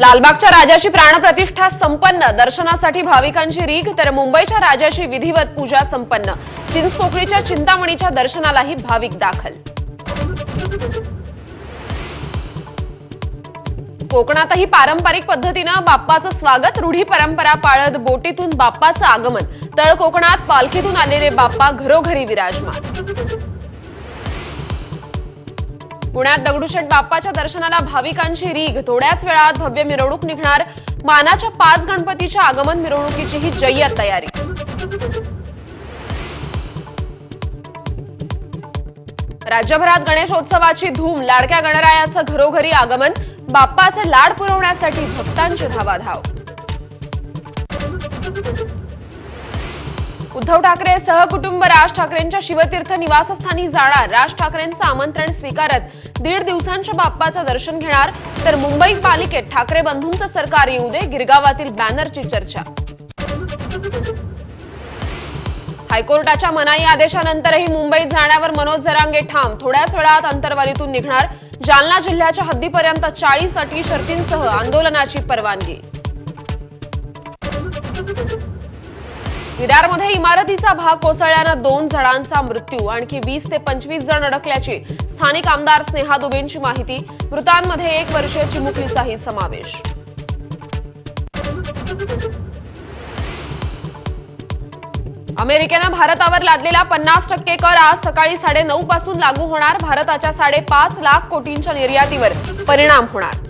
लालबागच्या राजाची प्राणप्रतिष्ठा संपन्न, दर्शनासाठी भाविकांची रीघ, तर मुंबईच्या राजाची विधिवत पूजा संपन्न। चिंचपोकळीच्या चिंतामणीच्या दर्शनालाही भाविक दाखल। कोकणातही पारंपरिक पद्धतीनं बाप्पाचं स्वागत, रूढी परंपरा पाळत बोटीतून बाप्पाचं आगमन। तळ कोकणात पालखीतून आलेले बाप्पा घरोघरी विराजमान। पुण्यात दगडूशेठ बाप्पाच्या दर्शनाला भाविकांची रीघ, थोड्याच वेळात भव्य मिरवणूक निघणार। मानाच्या 5 गणपतीच्या आगमन मिरवणुकीची ही जय्यत तयारी। राज्यभरात गणेशोत्सवाची धूम, लाडक्या गणरायाचं घरोघरी आगमन, बाप्पाचे लाड पुरवण्यासाठी भक्तांची धावाधाव। उद्धव ठाकरे सहकुटुंब राज ठाकरेंच्या शिवतीर्थ निवासस्थानी जाणार। राज ठाकरेंचं आमंत्रण स्वीकारत 1.5 दिवसांच्या बाप्पाचं दर्शन घेणार। तर मुंबई पालिकेत ठाकरे बंधूंचं सरकार येऊ दे, गिरगावातील बॅनरची चर्चा। हायकोर्टाच्या मनाई आदेशानंतरही मुंबईत जाण्यावर मनोज जरांगे ठाम, थोड्याच वेळात अंतरवालीतून निघणार। जालना जिल्ह्याच्या हद्दीपर्यंत 40 अटी शर्तींसह आंदोलनाची परवानगी। विरारमध्ये इमारतीचा भाग कोसळल्यानं 2 जणांचा मृत्यू, आणखी 20 ते 25 जण अडकल्याची स्थानिक आमदार स्नेहा दुबेंची माहिती। मृतांमध्ये 1 वर्षीय चिमुकलीचाही समावेश। अमेरिकेनं भारतावर लादलेला 50% कर आज सकाळी 9:30 पासून लागू होणार। भारताच्या 5.5 लाख कोटींच्या निर्यातीवर परिणाम होणार।